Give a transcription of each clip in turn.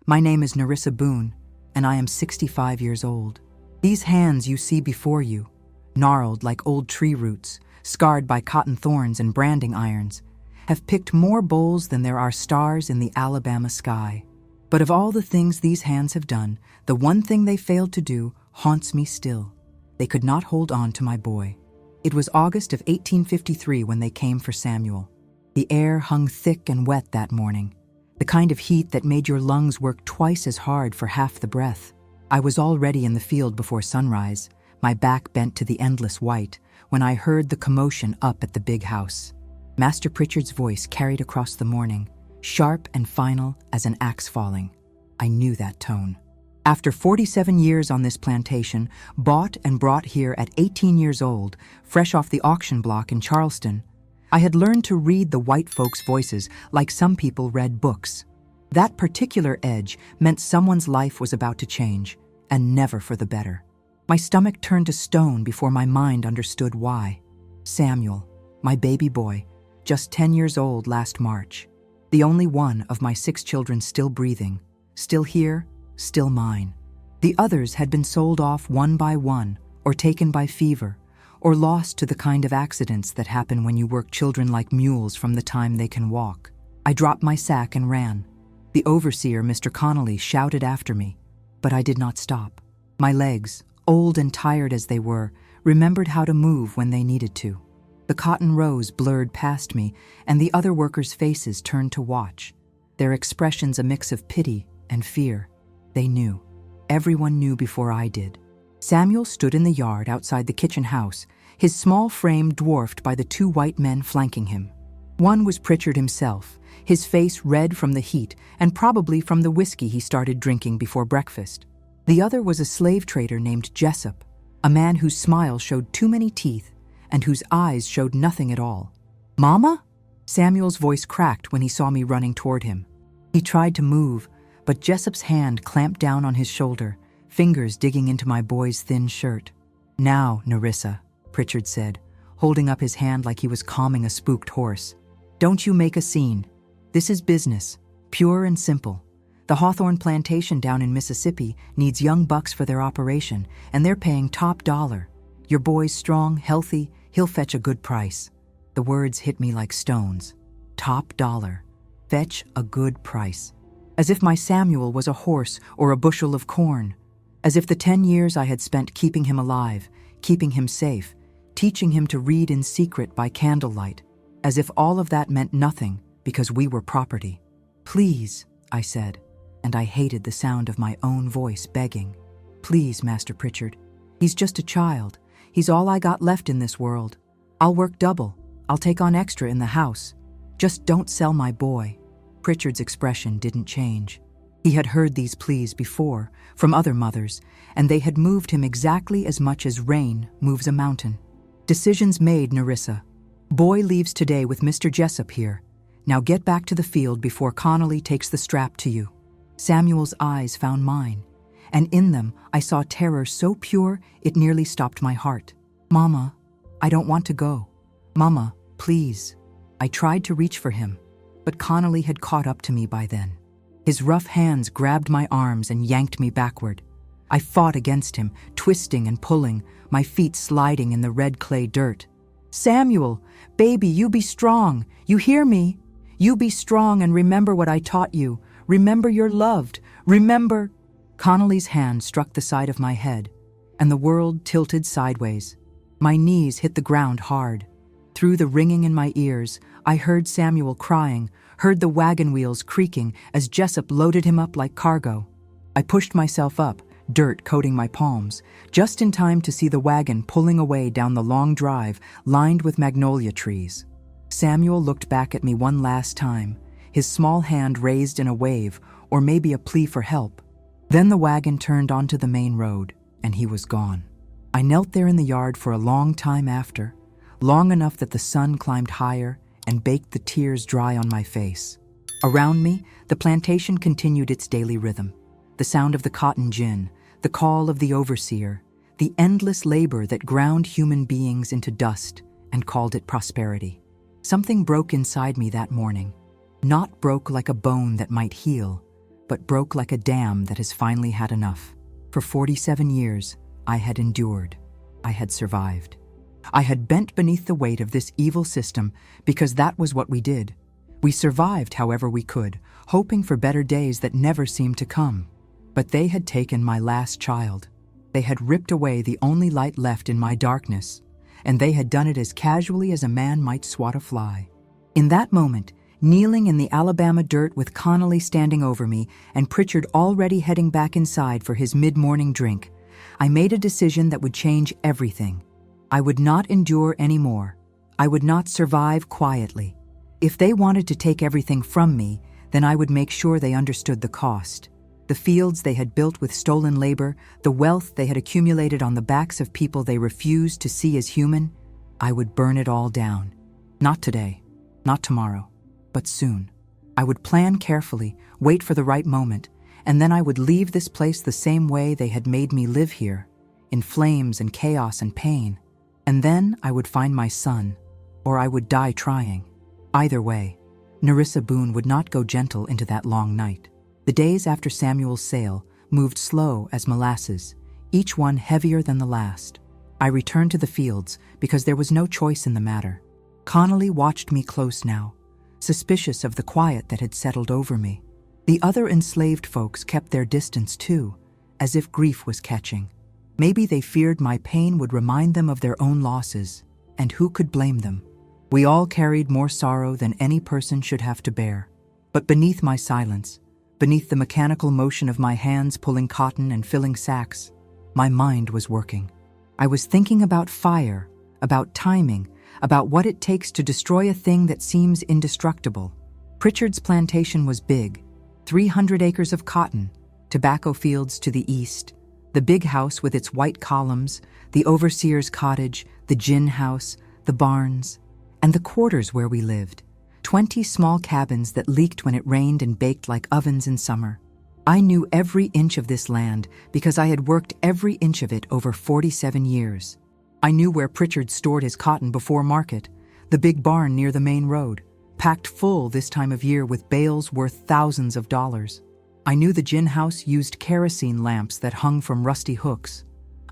My name is Nerissa Boone, and I am 65 years old. These hands you see before you, gnarled like old tree roots, scarred by cotton thorns and branding irons, have picked more bowls than there are stars in the Alabama sky. But of all the things these hands have done, the one thing they failed to do haunts me still. They could not hold on to my boy. It was August of 1853 when they came for Samuel. The air hung thick and wet that morning, the kind of heat that made your lungs work twice as hard for half the breath. I was already in the field before sunrise, my back bent to the endless white, when I heard the commotion up at the big house. Master Pritchard's voice carried across the morning, sharp and final as an axe falling. I knew that tone. After 47 years on this plantation, bought and brought here at 18 years old, fresh off the auction block in Charleston, I had learned to read the white folks' voices like some people read books. That particular edge meant someone's life was about to change, and never for the better. My stomach turned to stone before my mind understood why. Samuel, my baby boy, just 10 years old last March, the only one of my 6 children still breathing, still here, still mine. The others had been sold off one by one, or taken by fever, or lost to the kind of accidents that happen when you work children like mules from the time they can walk. I dropped my sack and ran. The overseer, Mr. Connolly, shouted after me, but I did not stop. My legs, old and tired as they were, remembered how to move when they needed to. The cotton rows blurred past me, and the other workers' faces turned to watch, their expressions a mix of pity and fear. They knew. Everyone knew before I did. Samuel stood in the yard outside the kitchen house, his small frame dwarfed by the 2 white men flanking him. One was Pritchard himself, his face red from the heat and probably from the whiskey he started drinking before breakfast. The other was a slave trader named Jessup, a man whose smile showed too many teeth and whose eyes showed nothing at all. "Mama?" Samuel's voice cracked when he saw me running toward him. He tried to move, but Jessup's hand clamped down on his shoulder, fingers digging into my boy's thin shirt. "Now, Nerissa," Pritchard said, holding up his hand like he was calming a spooked horse. "Don't you make a scene. This is business, pure and simple. The Hawthorne plantation down in Mississippi needs young bucks for their operation, and they're paying top dollar. Your boy's strong, healthy, he'll fetch a good price." The words hit me like stones. Top dollar. Fetch a good price. As if my Samuel was a horse or a bushel of corn. As if the 10 years I had spent keeping him alive, keeping him safe, teaching him to read in secret by candlelight, as if all of that meant nothing because we were property. "Please," I said, and I hated the sound of my own voice begging. "Please, Master Pritchard. He's just a child. He's all I got left in this world. I'll work double. I'll take on extra in the house. Just don't sell my boy." Pritchard's expression didn't change. He had heard these pleas before, from other mothers, and they had moved him exactly as much as rain moves a mountain. "Decisions made, Nerissa. Boy leaves today with Mr. Jessup here. Now get back to the field before Connolly takes the strap to you." Samuel's eyes found mine, and in them I saw terror so pure it nearly stopped my heart. "Mama, I don't want to go. Mama, please." I tried to reach for him, but Connolly had caught up to me by then. His rough hands grabbed my arms and yanked me backward. I fought against him, twisting and pulling, my feet sliding in the red clay dirt. "Samuel, baby, you be strong. You hear me? You be strong and remember what I taught you. Remember you're loved. Remember." Connolly's hand struck the side of my head, and the world tilted sideways. My knees hit the ground hard. Through the ringing in my ears, I heard Samuel crying, heard the wagon wheels creaking as Jessup loaded him up like cargo. I pushed myself up, dirt coating my palms, just in time to see the wagon pulling away down the long drive lined with magnolia trees. Samuel looked back at me one last time, his small hand raised in a wave, or maybe a plea for help. Then the wagon turned onto the main road, and he was gone. I knelt there in the yard for a long time after, long enough that the sun climbed higher and baked the tears dry on my face. Around me, the plantation continued its daily rhythm. The sound of the cotton gin, the call of the overseer, the endless labor that ground human beings into dust and called it prosperity. Something broke inside me that morning. Not broke like a bone that might heal, but broke like a dam that has finally had enough. For 47 years, I had endured. I had survived. I had bent beneath the weight of this evil system because that was what we did. We survived however we could, hoping for better days that never seemed to come. But they had taken my last child. They had ripped away the only light left in my darkness, and they had done it as casually as a man might swat a fly. In that moment, kneeling in the Alabama dirt with Connolly standing over me and Pritchard already heading back inside for his mid-morning drink, I made a decision that would change everything. I would not endure anymore. I would not survive quietly. If they wanted to take everything from me, then I would make sure they understood the cost. The fields they had built with stolen labor, the wealth they had accumulated on the backs of people they refused to see as human, I would burn it all down. Not today, not tomorrow, but soon. I would plan carefully, wait for the right moment, and then I would leave this place the same way they had made me live here, in flames and chaos and pain. And then I would find my son, or I would die trying. Either way, Nerissa Boone would not go gentle into that long night. The days after Samuel's sale moved slow as molasses, each one heavier than the last. I returned to the fields because there was no choice in the matter. Connolly watched me close now, suspicious of the quiet that had settled over me. The other enslaved folks kept their distance too, as if grief was catching. Maybe they feared my pain would remind them of their own losses, and who could blame them? We all carried more sorrow than any person should have to bear. But beneath my silence, beneath the mechanical motion of my hands pulling cotton and filling sacks, my mind was working. I was thinking about fire, about timing, about what it takes to destroy a thing that seems indestructible. Pritchard's plantation was big, 300 acres of cotton, tobacco fields to the east, the big house with its white columns, the overseer's cottage, the gin house, the barns, and the quarters where we lived. 20 small cabins that leaked when it rained and baked like ovens in summer. I knew every inch of this land because I had worked every inch of it over 47 years. I knew where Pritchard stored his cotton before market, the big barn near the main road, packed full this time of year with bales worth thousands of dollars. I knew the gin house used kerosene lamps that hung from rusty hooks.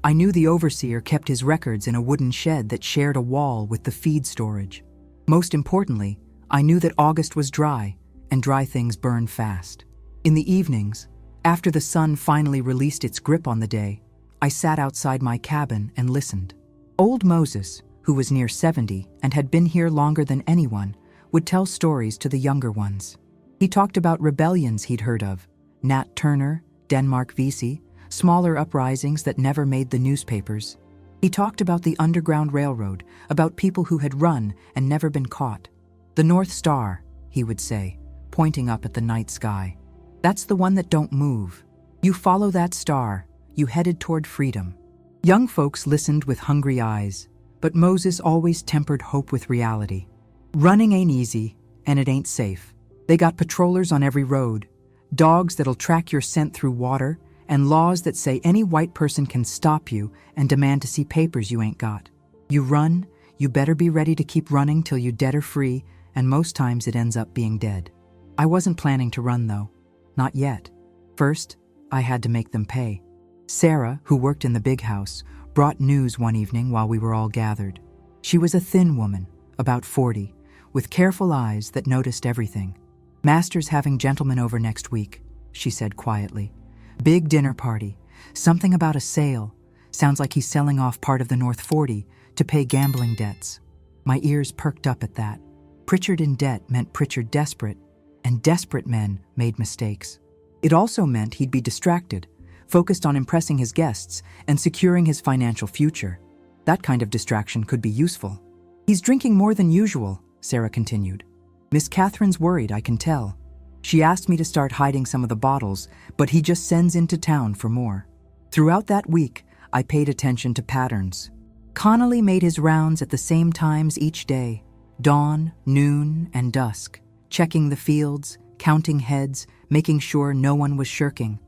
I knew the overseer kept his records in a wooden shed that shared a wall with the feed storage. Most importantly, I knew that August was dry, and dry things burn fast. In the evenings, after the sun finally released its grip on the day, I sat outside my cabin and listened. Old Moses, who was near 70 and had been here longer than anyone, would tell stories to the younger ones. He talked about rebellions he'd heard of, Nat Turner, Denmark Vesey, smaller uprisings that never made the newspapers. He talked about the Underground Railroad, about people who had run and never been caught. The North Star, he would say, pointing up at the night sky. That's the one that don't move. You follow that star, you headed toward freedom. Young folks listened with hungry eyes, but Moses always tempered hope with reality. Running ain't easy, and it ain't safe. They got patrollers on every road, dogs that'll track your scent through water, and laws that say any white person can stop you and demand to see papers you ain't got. You run, you better be ready to keep running till you dead or free, and most times it ends up being dead. I wasn't planning to run though. Not yet. First, I had to make them pay. Sarah, who worked in the big house, brought news one evening while we were all gathered. She was a thin woman, about 40, with careful eyes that noticed everything. "Master's having gentlemen over next week," she said quietly. "Big dinner party. Something about a sale. Sounds like he's selling off part of the North 40 to pay gambling debts." My ears perked up at that. Pritchard in debt meant Pritchard desperate, and desperate men made mistakes. It also meant he'd be distracted, focused on impressing his guests and securing his financial future. That kind of distraction could be useful. "He's drinking more than usual," Sarah continued. "Miss Catherine's worried, I can tell. She asked me to start hiding some of the bottles, but he just sends into town for more." Throughout that week, I paid attention to patterns. Connolly made his rounds at the same times each day, dawn, noon, and dusk, checking the fields, counting heads, making sure no one was shirking.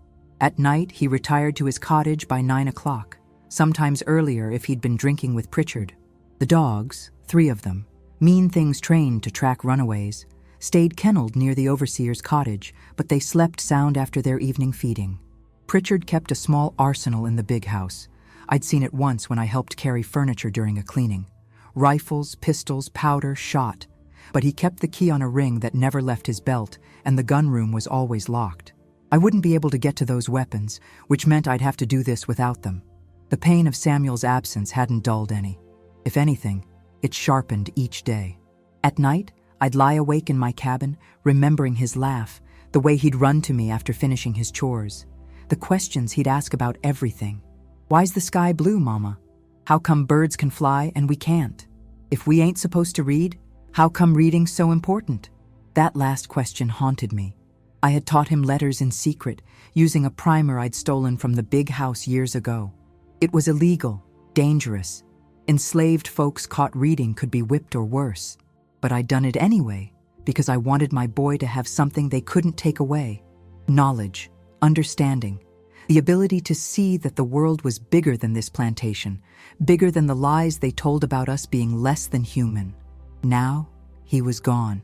At night, he retired to his cottage by 9 o'clock, sometimes earlier if he'd been drinking with Pritchard. The dogs, 3 of them, mean things trained to track runaways, stayed kennelled near the overseer's cottage, but they slept sound after their evening feeding. Pritchard kept a small arsenal in the big house. I'd seen it once when I helped carry furniture during a cleaning. Rifles, pistols, powder, shot. But he kept the key on a ring that never left his belt, and the gun room was always locked. I wouldn't be able to get to those weapons, which meant I'd have to do this without them. The pain of Samuel's absence hadn't dulled any. If anything, it sharpened each day. At night, I'd lie awake in my cabin, remembering his laugh, the way he'd run to me after finishing his chores, the questions he'd ask about everything. Why's the sky blue, Mama? How come birds can fly and we can't? If we ain't supposed to read, how come reading's so important? That last question haunted me. I had taught him letters in secret, using a primer I'd stolen from the big house years ago. It was illegal, dangerous. Enslaved folks caught reading could be whipped or worse. But I'd done it anyway, because I wanted my boy to have something they couldn't take away. Knowledge, understanding, the ability to see that the world was bigger than this plantation, bigger than the lies they told about us being less than human. Now, he was gone,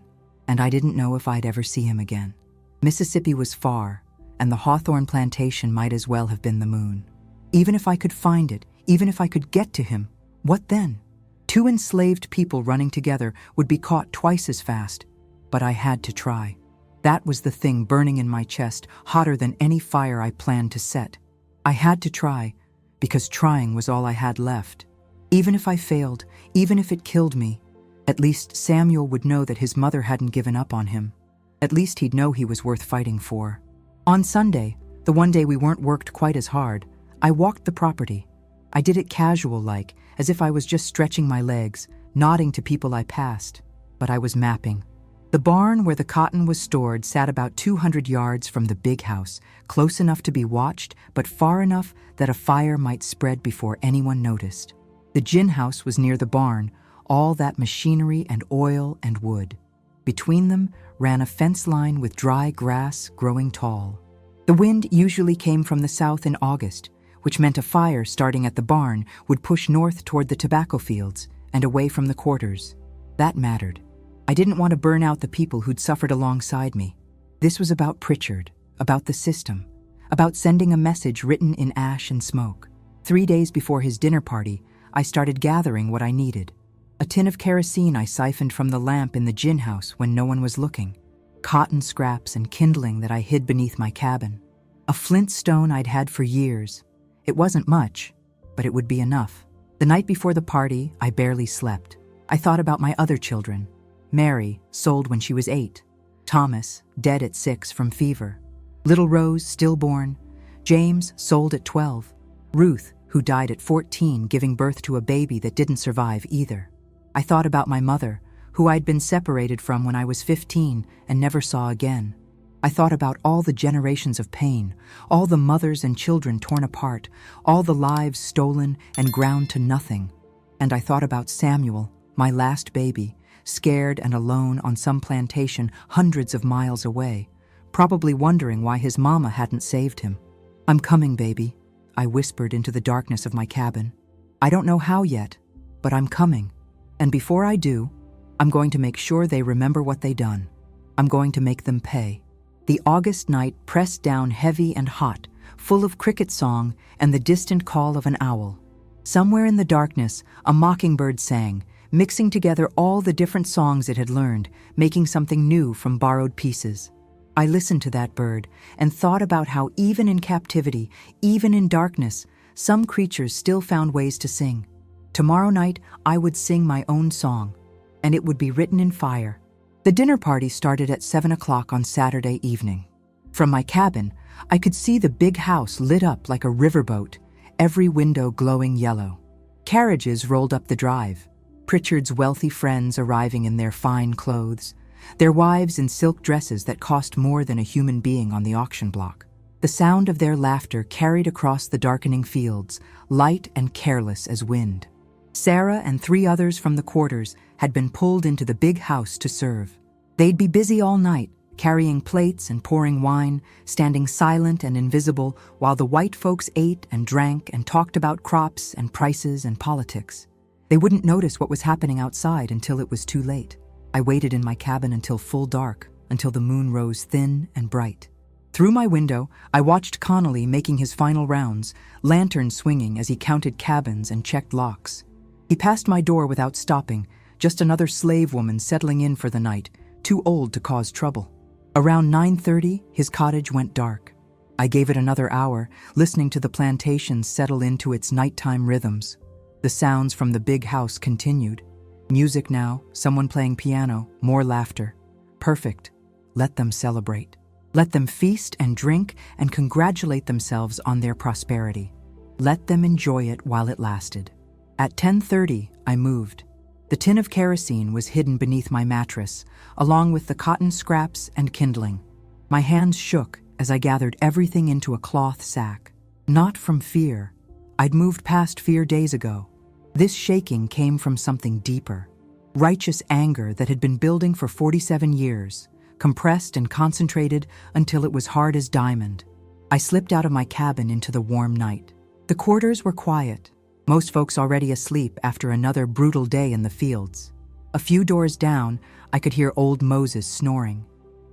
and I didn't know if I'd ever see him again. Mississippi was far, and the Hawthorne plantation might as well have been the moon. Even if I could find it, even if I could get to him, what then? 2 enslaved people running together would be caught twice as fast, but I had to try. That was the thing burning in my chest, hotter than any fire I planned to set. I had to try, because trying was all I had left. Even if I failed, even if it killed me, at least Samuel would know that his mother hadn't given up on him. At least he'd know he was worth fighting for. On Sunday, the one day we weren't worked quite as hard, I walked the property. I did it casual-like, as if I was just stretching my legs, nodding to people I passed. But I was mapping. The barn where the cotton was stored sat about 200 yards from the big house, close enough to be watched, but far enough that a fire might spread before anyone noticed. The gin house was near the barn, all that machinery and oil and wood. Between them ran a fence line with dry grass growing tall. The wind usually came from the south in August, which meant a fire starting at the barn would push north toward the tobacco fields and away from the quarters. That mattered. I didn't want to burn out the people who'd suffered alongside me. This was about Pritchard, about the system, about sending a message written in ash and smoke. 3 days before his dinner party, I started gathering what I needed. A tin of kerosene I siphoned from the lamp in the gin house when no one was looking. Cotton scraps and kindling that I hid beneath my cabin. A flint stone I'd had for years. It wasn't much, but it would be enough. The night before the party, I barely slept. I thought about my other children. Mary, sold when she was 8. Thomas, dead at 6 from fever. Little Rose, stillborn. James, sold at 12. Ruth, who died at 14, giving birth to a baby that didn't survive either. I thought about my mother, who I'd been separated from when I was 15 and never saw again. I thought about all the generations of pain, all the mothers and children torn apart, all the lives stolen and ground to nothing. And I thought about Samuel, my last baby, scared and alone on some plantation hundreds of miles away, probably wondering why his mama hadn't saved him. "I'm coming, baby," I whispered into the darkness of my cabin. "I don't know how yet, but I'm coming. And before I do, I'm going to make sure they remember what they done. I'm going to make them pay." The August night pressed down heavy and hot, full of cricket song and the distant call of an owl. Somewhere in the darkness, a mockingbird sang, mixing together all the different songs it had learned, making something new from borrowed pieces. I listened to that bird and thought about how even in captivity, even in darkness, some creatures still found ways to sing. Tomorrow night, I would sing my own song, and it would be written in fire. The dinner party started at 7 o'clock on Saturday evening. From my cabin, I could see the big house lit up like a riverboat, every window glowing yellow. Carriages rolled up the drive, Pritchard's wealthy friends arriving in their fine clothes, their wives in silk dresses that cost more than a human being on the auction block. The sound of their laughter carried across the darkening fields, light and careless as wind. Sarah and 3 others from the quarters had been pulled into the big house to serve. They'd be busy all night, carrying plates and pouring wine, standing silent and invisible while the white folks ate and drank and talked about crops and prices and politics. They wouldn't notice what was happening outside until it was too late. I waited in my cabin until full dark, until the moon rose thin and bright. Through my window, I watched Connolly making his final rounds, lantern swinging as he counted cabins and checked locks. He passed my door without stopping, just another slave woman settling in for the night, too old to cause trouble. Around 9:30, his cottage went dark. I gave it another hour, listening to the plantation settle into its nighttime rhythms. The sounds from the big house continued. Music now, someone playing piano, more laughter. Perfect. Let them celebrate. Let them feast and drink and congratulate themselves on their prosperity. Let them enjoy it while it lasted. At 10:30, I moved. The tin of kerosene was hidden beneath my mattress, along with the cotton scraps and kindling. My hands shook as I gathered everything into a cloth sack. Not from fear. I'd moved past fear days ago. This shaking came from something deeper. Righteous anger that had been building for 47 years, compressed and concentrated until it was hard as diamond. I slipped out of my cabin into the warm night. The quarters were quiet, most folks already asleep after another brutal day in the fields. A few doors down, I could hear old Moses snoring.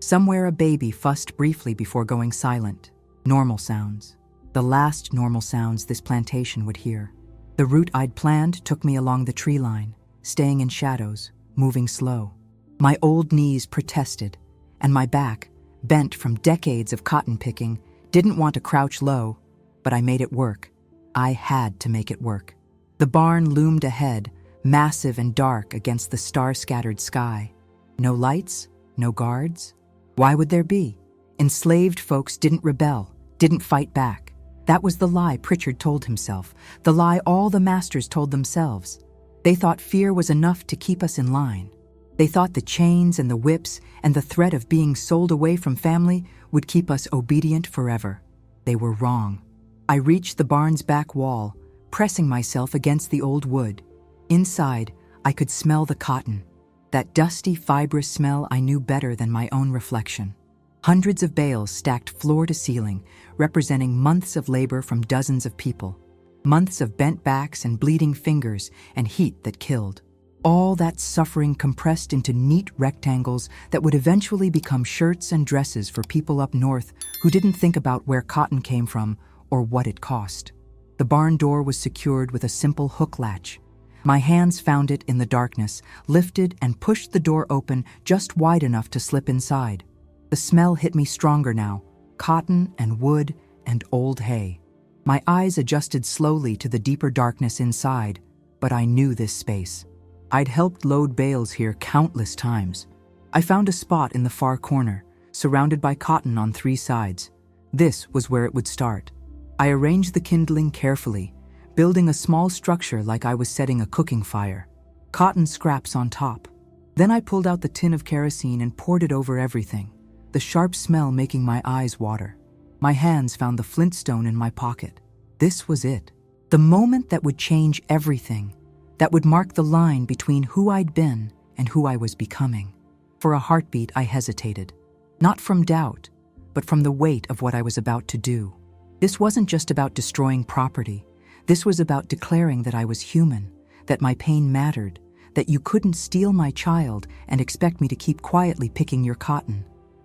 Somewhere a baby fussed briefly before going silent. Normal sounds. The last normal sounds this plantation would hear. The route I'd planned took me along the tree line, staying in shadows, moving slow. My old knees protested, and my back, bent from decades of cotton picking, didn't want to crouch low, but I made it work. I had to make it work. The barn loomed ahead, massive and dark against the star-scattered sky. No lights, no guards. Why would there be? Enslaved folks didn't rebel, didn't fight back. That was the lie Pritchard told himself, the lie all the masters told themselves. They thought fear was enough to keep us in line. They thought the chains and the whips and the threat of being sold away from family would keep us obedient forever. They were wrong. I reached the barn's back wall, pressing myself against the old wood. Inside, I could smell the cotton, that dusty, fibrous smell I knew better than my own reflection. Hundreds of bales stacked floor to ceiling, representing months of labor from dozens of people. Months of bent backs and bleeding fingers and heat that killed. All that suffering compressed into neat rectangles that would eventually become shirts and dresses for people up north who didn't think about where cotton came from or what it cost. The barn door was secured with a simple hook latch. My hands found it in the darkness, lifted and pushed the door open just wide enough to slip inside. The smell hit me stronger now, cotton and wood and old hay. My eyes adjusted slowly to the deeper darkness inside, but I knew this space. I'd helped load bales here countless times. I found a spot in the far corner, surrounded by cotton on 3 sides. This was where it would start. I arranged the kindling carefully, building a small structure like I was setting a cooking fire. Cotton scraps on top. Then I pulled out the tin of kerosene and poured it over everything, the sharp smell making my eyes water. My hands found the flintstone in my pocket. This was it. The moment that would change everything, that would mark the line between who I'd been and who I was becoming. For a heartbeat, I hesitated. Not from doubt, but from the weight of what I was about to do. This wasn't just about destroying property. This was about declaring that I was human, that my pain mattered, that you couldn't steal my child and expect me to keep quietly picking your cotton.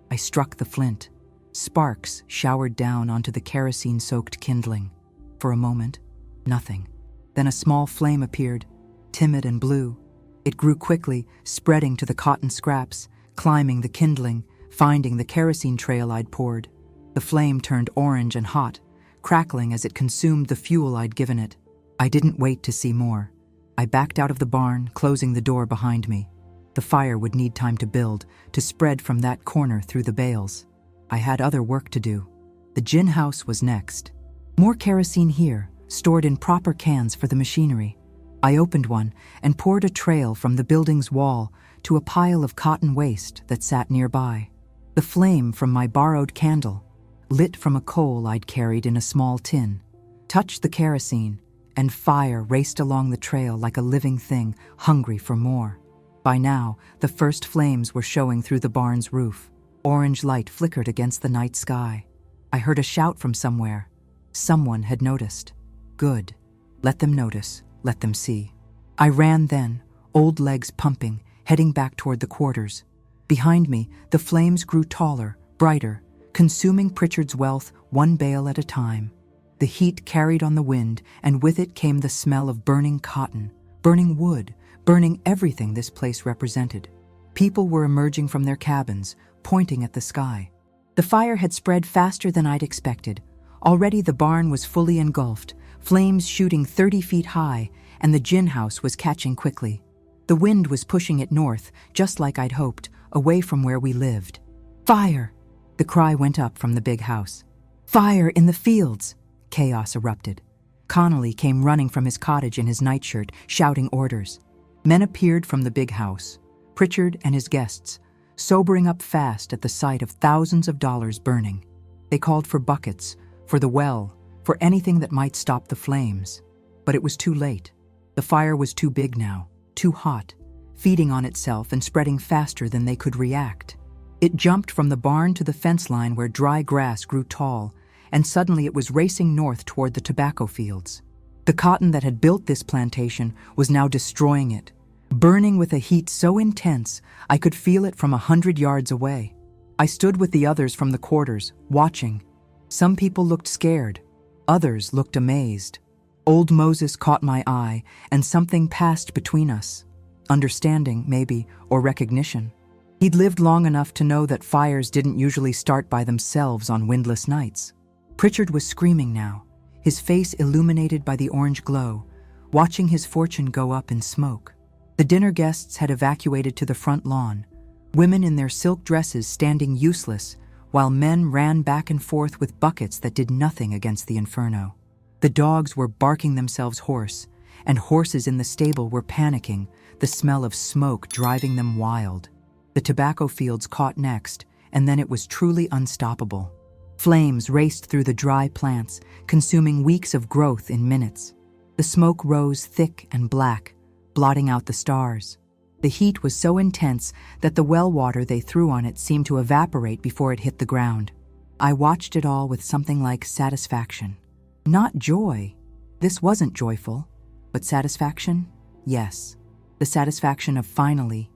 I struck the flint. Sparks showered down onto the kerosene-soaked kindling. For a moment, nothing. Then a small flame appeared, timid and blue. It grew quickly, spreading to the cotton scraps, climbing the kindling, finding the kerosene trail I'd poured. The flame turned orange and hot, crackling as it consumed the fuel I'd given it. I didn't wait to see more. I backed out of the barn, closing the door behind me. The fire would need time to build, to spread from that corner through the bales. I had other work to do. The gin house was next. More kerosene here, stored in proper cans for the machinery. I opened one and poured a trail from the building's wall to a pile of cotton waste that sat nearby. The flame from my borrowed candle, lit from a coal I'd carried in a small tin, touched the kerosene, and fire raced along the trail like a living thing, hungry for more. By now, the first flames were showing through the barn's roof. Orange light flickered against the night sky. I heard a shout from somewhere. Someone had noticed. Good. Let them notice. Let them see. I ran then, old legs pumping, heading back toward the quarters. Behind me, the flames grew taller, brighter, consuming Pritchard's wealth one bale at a time. The heat carried on the wind, and with it came the smell of burning cotton, burning wood, burning everything this place represented. People were emerging from their cabins, pointing at the sky. The fire had spread faster than I'd expected. Already the barn was fully engulfed, flames shooting 30 feet high, and the gin house was catching quickly. The wind was pushing it north, just like I'd hoped, away from where we lived. Fire! The cry went up from the big house. Fire in the fields! Chaos erupted. Connolly came running from his cottage in his nightshirt, shouting orders. Men appeared from the big house, Pritchard and his guests, sobering up fast at the sight of thousands of dollars burning. They called for buckets, for the well, for anything that might stop the flames. But it was too late. The fire was too big now, too hot, feeding on itself and spreading faster than they could react. It jumped from the barn to the fence line where dry grass grew tall, and suddenly it was racing north toward the tobacco fields. The cotton that had built this plantation was now destroying it, burning with a heat so intense I could feel it from 100 yards away. I stood with the others from the quarters, watching. Some people looked scared. Others looked amazed. Old Moses caught my eye, and something passed between us. Understanding, maybe, or recognition. He'd lived long enough to know that fires didn't usually start by themselves on windless nights. Pritchard was screaming now, his face illuminated by the orange glow, watching his fortune go up in smoke. The dinner guests had evacuated to the front lawn, women in their silk dresses standing useless, while men ran back and forth with buckets that did nothing against the inferno. The dogs were barking themselves hoarse, and horses in the stable were panicking, the smell of smoke driving them wild. The tobacco fields caught next, and then it was truly unstoppable. Flames raced through the dry plants, consuming weeks of growth in minutes. The smoke rose thick and black, blotting out the stars. The heat was so intense that the well water they threw on it seemed to evaporate before it hit the ground. I watched it all with something like satisfaction. Not joy. This wasn't joyful. But satisfaction? Yes. The satisfaction of finally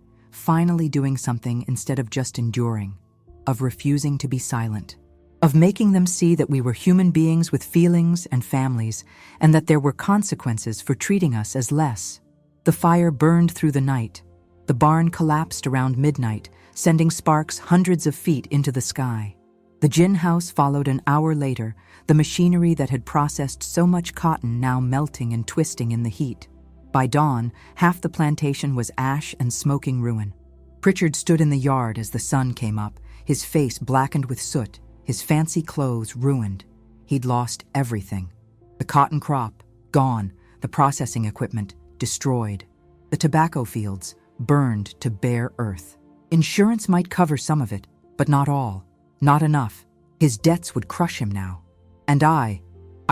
doing something instead of just enduring. Of refusing to be silent. Of making them see that we were human beings with feelings and families, and that there were consequences for treating us as less. The fire burned through the night. The barn collapsed around midnight, sending sparks hundreds of feet into the sky. The gin house followed an hour later, the machinery that had processed so much cotton now melting and twisting in the heat. By dawn, half the plantation was ash and smoking ruin. Pritchard stood in the yard as the sun came up, his face blackened with soot, his fancy clothes ruined. He'd lost everything. The cotton crop, gone, the processing equipment, destroyed. The tobacco fields, burned to bare earth. Insurance might cover some of it, but not all. Not enough. His debts would crush him now. And I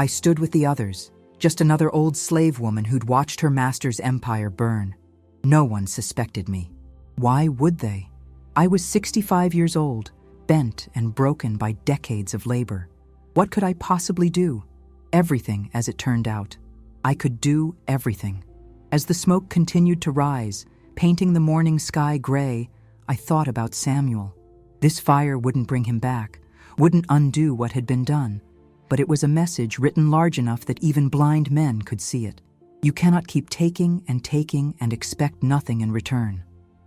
stood with the others, just another old slave woman who'd watched her master's empire burn. No one suspected me. Why would they? I was 65 years old, bent and broken by decades of labor. What could I possibly do? Everything, as it turned out. I could do everything. As the smoke continued to rise, painting the morning sky gray, I thought about Samuel. This fire wouldn't bring him back, wouldn't undo what had been done. But it was a message written large enough that even blind men could see it. You cannot keep taking and expect nothing in return.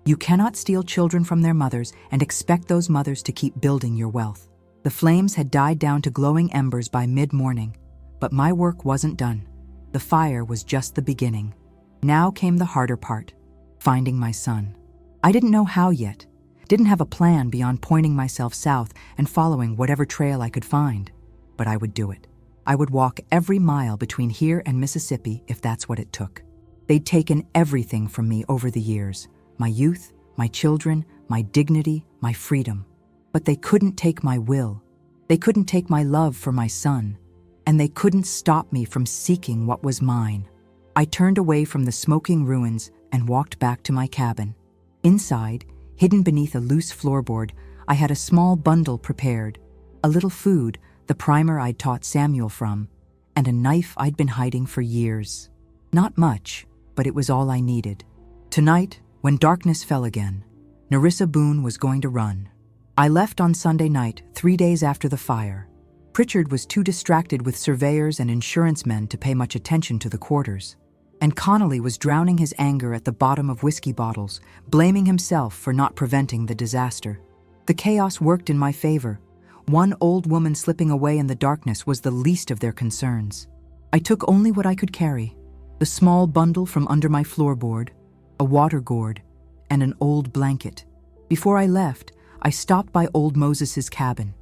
You cannot steal children from their mothers and expect those mothers to keep building your wealth. The flames had died down to glowing embers by mid-morning, but my work wasn't done. The fire was just the beginning. Now came the harder part, finding my son. I didn't know how yet, didn't have a plan beyond pointing myself south and following whatever trail I could find. But I would do it. I would walk every mile between here and Mississippi if that's what it took. They'd taken everything from me over the years. My youth, my children, my dignity, my freedom. But they couldn't take my will. They couldn't take my love for my son. And they couldn't stop me from seeking what was mine. I turned away from the smoking ruins and walked back to my cabin. Inside, hidden beneath a loose floorboard, I had a small bundle prepared. A little food, the primer I'd taught Samuel from, and a knife I'd been hiding for years. Not much, but it was all I needed. Tonight, When darkness fell again, Nerissa Boone was going to run. I left on Sunday night, 3 days after the fire. Pritchard was too distracted with surveyors and insurance men to pay much attention to the quarters. And Connolly was drowning his anger at the bottom of whiskey bottles, blaming himself for not preventing the disaster. The chaos worked in my favor. One old woman slipping away in the darkness was the least of their concerns. I took only what I could carry: the small bundle from under my floorboard, a water gourd, and an old blanket. Before I left, I stopped by old Moses's cabin.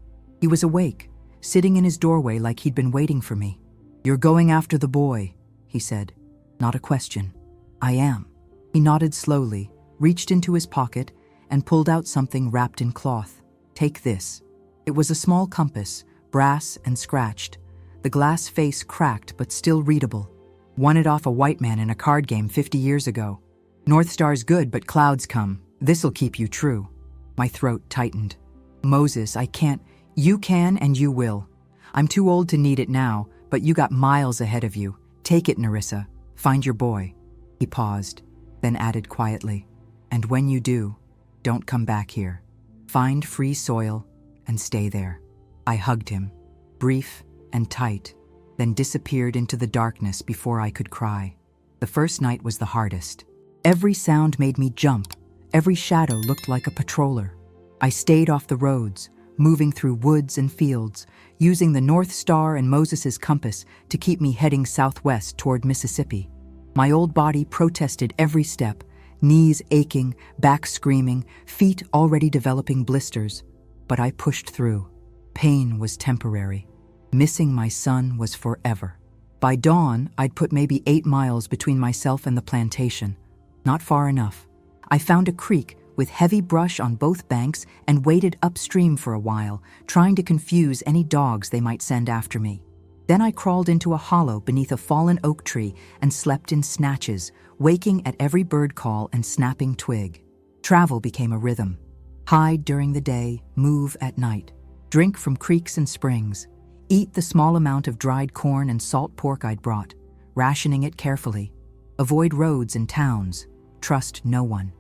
He was awake, sitting in his doorway like he'd been waiting for me. "You're going after the boy," he said. Not a question. "I am." He nodded slowly, reached into his pocket, and pulled out something wrapped in cloth. "Take this." It was a small compass, brass and scratched. The glass face cracked but still readable. "Won it off a white man in a card game 50 years ago. North Star's good, but clouds come. This'll keep you true." My throat tightened. "Moses, I can't." "You can and you will. I'm too old to need it now, but you got miles ahead of you. Take it, Nerissa. Find your boy." He paused, then added quietly, "And when you do, don't come back here. Find free soil and stay there." I hugged him, brief and tight, then disappeared into the darkness before I could cry. The first night was the hardest. Every sound made me jump. Every shadow looked like a patroller. I stayed off the roads, moving through woods and fields, using the North Star and Moses's compass to keep me heading southwest toward Mississippi. My old body protested every step, knees aching, back screaming, feet already developing blisters. But I pushed through. Pain was temporary. Missing my son was forever. By dawn, I'd put maybe 8 miles between myself and the plantation. Not far enough. I found a creek with heavy brush on both banks and waded upstream for a while, trying to confuse any dogs they might send after me. Then I crawled into a hollow beneath a fallen oak tree and slept in snatches, waking at every bird call and snapping twig. Travel became a rhythm. Hide during the day, move at night. Drink from creeks and springs. Eat the small amount of dried corn and salt pork I'd brought, rationing it carefully. Avoid roads and towns. Trust no one.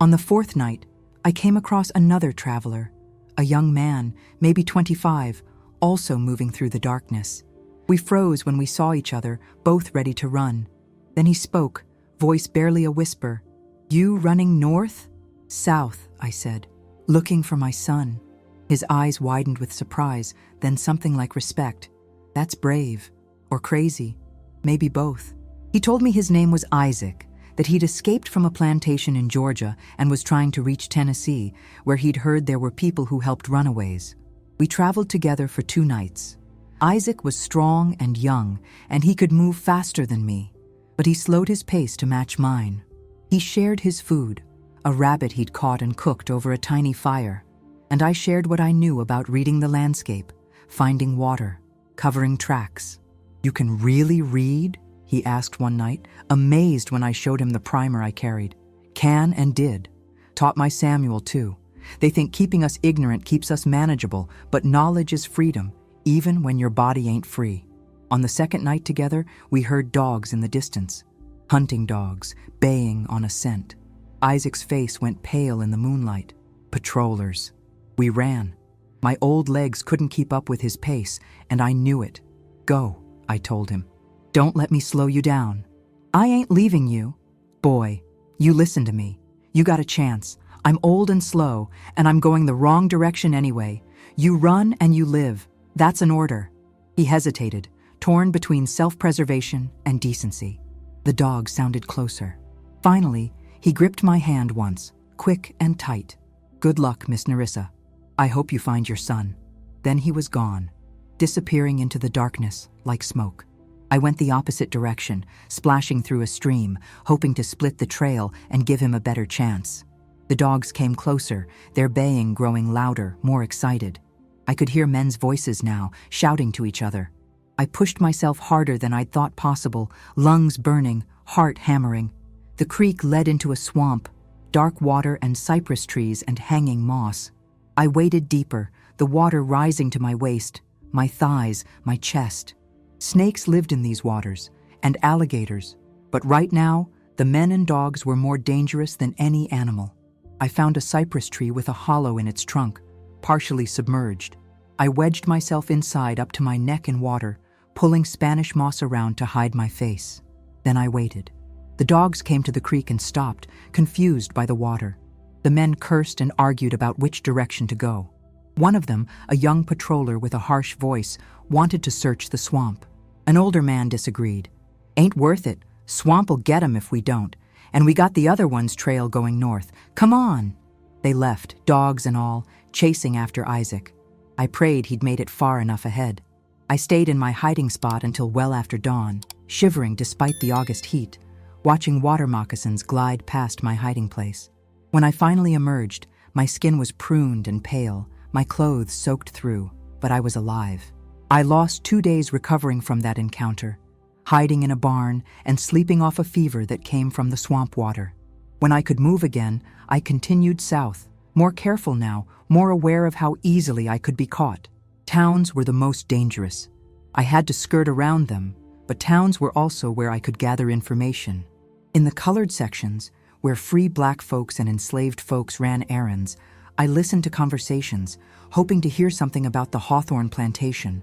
On the 4th night, I came across another traveler, a young man, maybe 25, also moving through the darkness. We froze when we saw each other, both ready to run. Then he spoke, voice barely a whisper. "You running north?" "South," I said, "looking for my son." His eyes widened with surprise, then something like respect. "That's brave. Or crazy. Maybe both." He told me his name was Isaac, that he'd escaped from a plantation in Georgia and was trying to reach Tennessee, where he'd heard there were people who helped runaways. We traveled together for 2 nights. Isaac was strong and young, and he could move faster than me, but he slowed his pace to match mine. He shared his food, a rabbit he'd caught and cooked over a tiny fire, and I shared what I knew about reading the landscape, finding water, covering tracks. "You can really read?" he asked one night, amazed when I showed him the primer I carried. "Can and did. Taught my Samuel, too. They think keeping us ignorant keeps us manageable, but knowledge is freedom, even when your body ain't free." On the 2nd night together, we heard dogs in the distance. Hunting dogs, baying on a scent. Isaac's face went pale in the moonlight. Patrollers. We ran. My old legs couldn't keep up with his pace, and I knew it. "Go," I told him. "Don't let me slow you down." "I ain't leaving you." "Boy, you listen to me. You got a chance. I'm old and slow, and I'm going the wrong direction anyway. You run and you live. That's an order." He hesitated, torn between self-preservation and decency. The dog sounded closer. Finally, he gripped my hand once, quick and tight. "Good luck, Miss Nerissa. I hope you find your son." Then he was gone, disappearing into the darkness like smoke. I went the opposite direction, splashing through a stream, hoping to split the trail and give him a better chance. The dogs came closer, their baying growing louder, more excited. I could hear men's voices now, shouting to each other. I pushed myself harder than I'd thought possible, lungs burning, heart hammering. The creek led into a swamp, dark water and cypress trees and hanging moss. I waded deeper, the water rising to my waist, my thighs, my chest. Snakes lived in these waters, and alligators, but right now, The men and dogs were more dangerous than any animal. I found a cypress tree with a hollow in its trunk, partially submerged. I wedged myself inside up to my neck in water, pulling Spanish moss around to hide my face. Then I waited. The dogs came to the creek and stopped, confused by the water. The men cursed and argued about which direction to go. One of them, a young patroller with a harsh voice, wanted to search the swamp. An older man disagreed. "Ain't worth it. Swamp'll get 'em if we don't. And we got the other one's trail going north. Come on!" They left, dogs and all, chasing after Isaac. I prayed he'd made it far enough ahead. I stayed in my hiding spot until well after dawn, shivering despite the August heat, watching water moccasins glide past my hiding place. When I finally emerged, my skin was pruned and pale, my clothes soaked through, but I was alive. I lost 2 days recovering from that encounter, hiding in a barn and sleeping off a fever that came from the swamp water. When I could move again, I continued south, more careful now, more aware of how easily I could be caught. Towns were the most dangerous. I had to skirt around them, but towns were also where I could gather information. In the colored sections, where free black folks and enslaved folks ran errands, I listened to conversations, hoping to hear something about the Hawthorne plantation.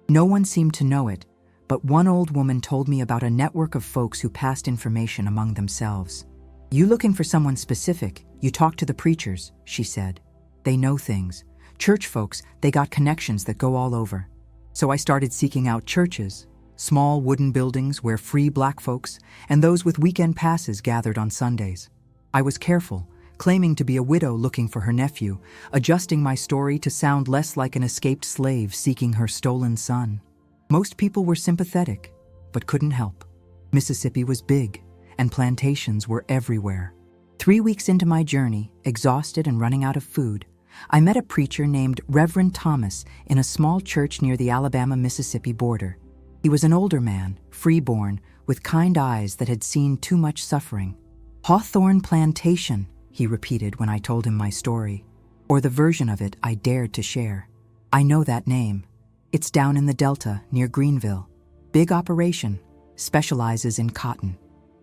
No one seemed to know it, but one old woman told me about a network of folks who passed information among themselves. "You looking for someone specific, you talk to the preachers," she said. "They know things. Church folks, they got connections that go all over." So I started seeking out churches, small wooden buildings where free black folks and those with weekend passes gathered on Sundays. I was careful, claiming to be a widow looking for her nephew, adjusting my story to sound less like an escaped slave seeking her stolen son. Most people were sympathetic, but couldn't help. Mississippi was big, and plantations were everywhere. 3 weeks into my journey, exhausted and running out of food, I met a preacher named Reverend Thomas in a small church near the Alabama-Mississippi border. He was an older man, freeborn, with kind eyes that had seen too much suffering. "Hawthorne Plantation," he repeated when I told him my story, or the version of it I dared to share. "I know that name. It's down in the Delta, near Greenville. Big operation, specializes in cotton.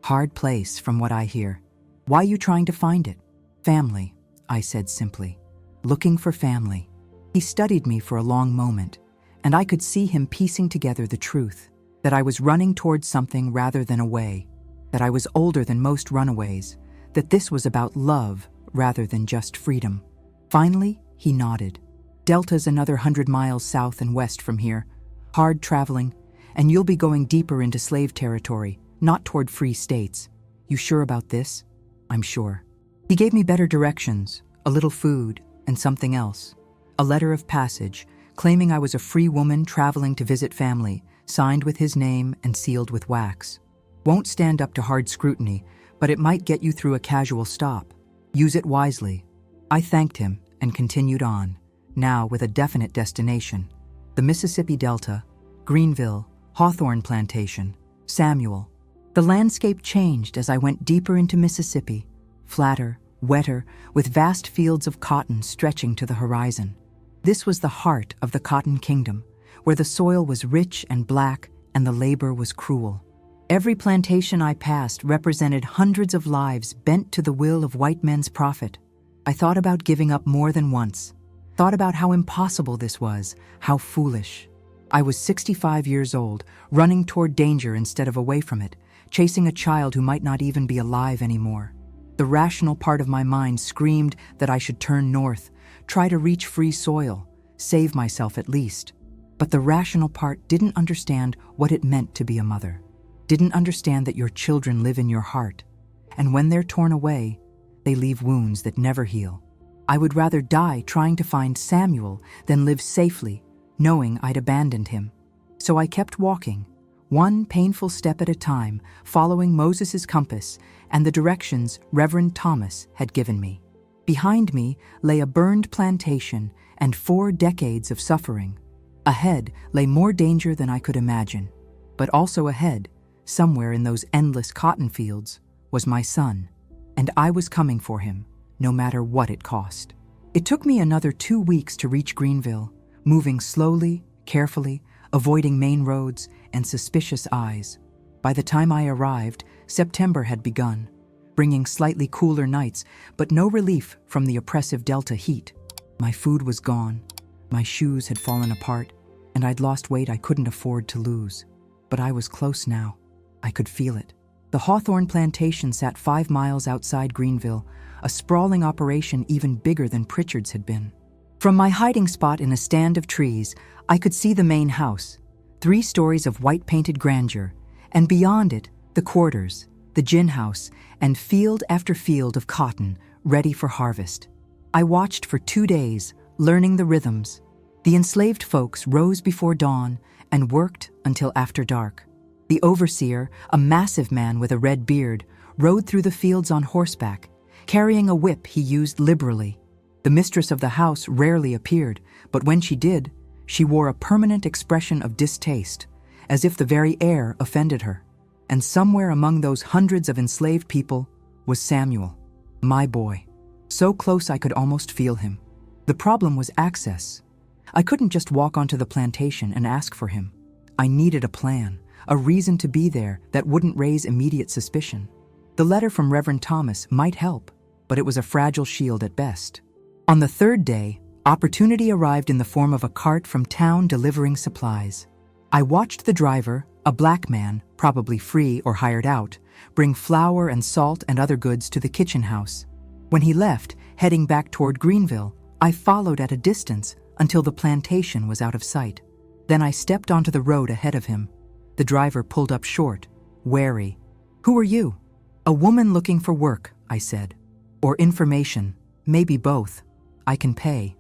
Hard place, from what I hear. Why you trying to find it?" "Family," I said simply. "Looking for family." He studied me for a long moment, and I could see him piecing together the truth, that I was running towards something rather than away, that I was older than most runaways, that this was about love rather than just freedom. Finally, he nodded. "Delta's another 100 miles south and west from here. Hard traveling, and you'll be going deeper into slave territory, not toward free states. You sure about this?" "I'm sure." He gave me better directions, a little food, and something else. A letter of passage, claiming I was a free woman traveling to visit family, signed with his name and sealed with wax. "Won't stand up to hard scrutiny, but it might get you through a casual stop. Use it wisely." I thanked him and continued on, now with a definite destination. The Mississippi Delta, Greenville, Hawthorne Plantation, Samuel. The landscape changed as I went deeper into Mississippi, flatter, wetter, with vast fields of cotton stretching to the horizon. This was the heart of the Cotton Kingdom, where the soil was rich and black and the labor was cruel. Every plantation I passed represented hundreds of lives bent to the will of white men's profit. I thought about giving up more than once, thought about how impossible this was, how foolish. I was 65 years old, running toward danger instead of away from it, chasing a child who might not even be alive anymore. The rational part of my mind screamed that I should turn north, try to reach free soil, save myself at least. But the rational part didn't understand what it meant to be a mother, didn't understand that your children live in your heart, and when they're torn away, they leave wounds that never heal. I would rather die trying to find Samuel than live safely, knowing I'd abandoned him. So I kept walking, one painful step at a time, following Moses' compass and the directions Reverend Thomas had given me. Behind me lay a burned plantation and 4 decades of suffering. Ahead lay more danger than I could imagine. But also ahead, somewhere in those endless cotton fields, was my son, and I was coming for him, no matter what it cost. It took me another 2 weeks to reach Greenville, moving slowly, carefully, avoiding main roads and suspicious eyes. By the time I arrived, September had begun, bringing slightly cooler nights, but no relief from the oppressive Delta heat. My food was gone, my shoes had fallen apart, and I'd lost weight I couldn't afford to lose. But I was close now. I could feel it. The Hawthorne plantation sat 5 miles outside Greenville, a sprawling operation even bigger than Pritchard's had been. From my hiding spot in a stand of trees, I could see the main house, 3 stories of white-painted grandeur, and beyond it, the quarters, the gin house, and field after field of cotton, ready for harvest. I watched for 2 days, learning the rhythms. The enslaved folks rose before dawn and worked until after dark. The overseer, a massive man with a red beard, rode through the fields on horseback, carrying a whip he used liberally. The mistress of the house rarely appeared, but when she did, she wore a permanent expression of distaste, as if the very air offended her. And somewhere among those hundreds of enslaved people was Samuel, my boy. So close I could almost feel him. The problem was access. I couldn't just walk onto the plantation and ask for him. I needed a plan, a reason to be there that wouldn't raise immediate suspicion. The letter from Reverend Thomas might help, but it was a fragile shield at best. On the 3rd day, opportunity arrived in the form of a cart from town delivering supplies. I watched the driver, a black man, probably free or hired out, bring flour and salt and other goods to the kitchen house. When he left, heading back toward Greenville, I followed at a distance until the plantation was out of sight. Then I stepped onto the road ahead of him. The driver pulled up short, wary. "Who are you?" "A woman looking for work," I said. "Or information, maybe both. I can pay."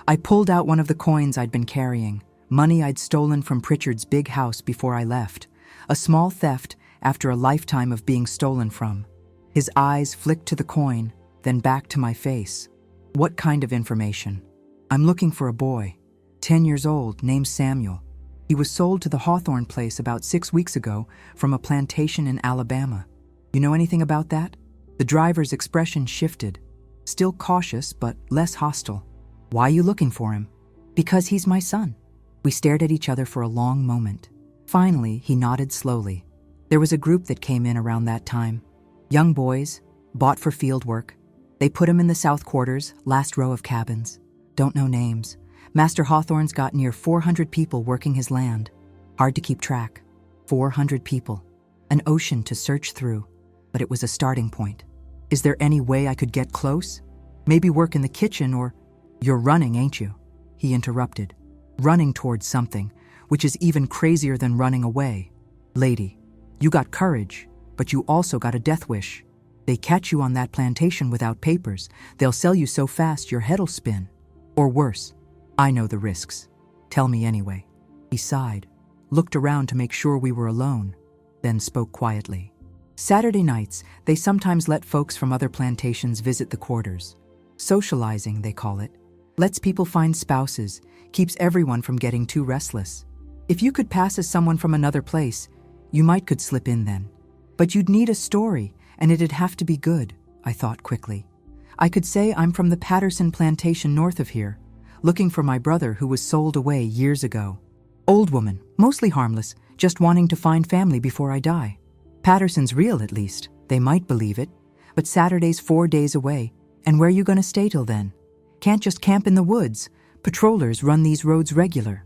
I pulled out one of the coins I'd been carrying, money I'd stolen from Pritchard's big house before I left, a small theft after a lifetime of being stolen from. His eyes flicked to the coin, then back to my face. "What kind of information?" "I'm looking for a boy, 10 years old, named Samuel. He was sold to the Hawthorne place about 6 weeks ago from a plantation in Alabama. You know anything about that?" The driver's expression shifted, still cautious but less hostile. "Why are you looking for him?" "Because he's my son." We stared at each other for a long moment. Finally, he nodded slowly. There was a group that came in around that time. Young boys, bought for field work. They put him in the south quarters, last row of cabins. Don't know names. Master Hawthorne's got near 400 people working his land. Hard to keep track. 400 people. An ocean to search through, but it was a starting point. "Is there any way I could get close? Maybe work in the kitchen or—" "You're running, ain't you?" he interrupted. "Running towards something, which is even crazier than running away. Lady, you got courage, but you also got a death wish. They catch you on that plantation without papers. They'll sell you so fast your head'll spin. Or worse. I know the risks. Tell me anyway." He sighed, looked around to make sure we were alone, then spoke quietly. "Saturday nights, they sometimes let folks from other plantations visit the quarters. Socializing, they call it. Lets people find spouses, keeps everyone from getting too restless. If you could pass as someone from another place, you might could slip in then. But you'd need a story, and it'd have to be good," I thought quickly. "I could say I'm from the Patterson plantation north of here, looking for my brother who was sold away years ago. Old woman, mostly harmless, just wanting to find family before I die. Patterson's real at least, they might believe it, but Saturday's 4 days away, and where you gonna stay till then? Can't just camp in the woods. Patrollers run these roads regular."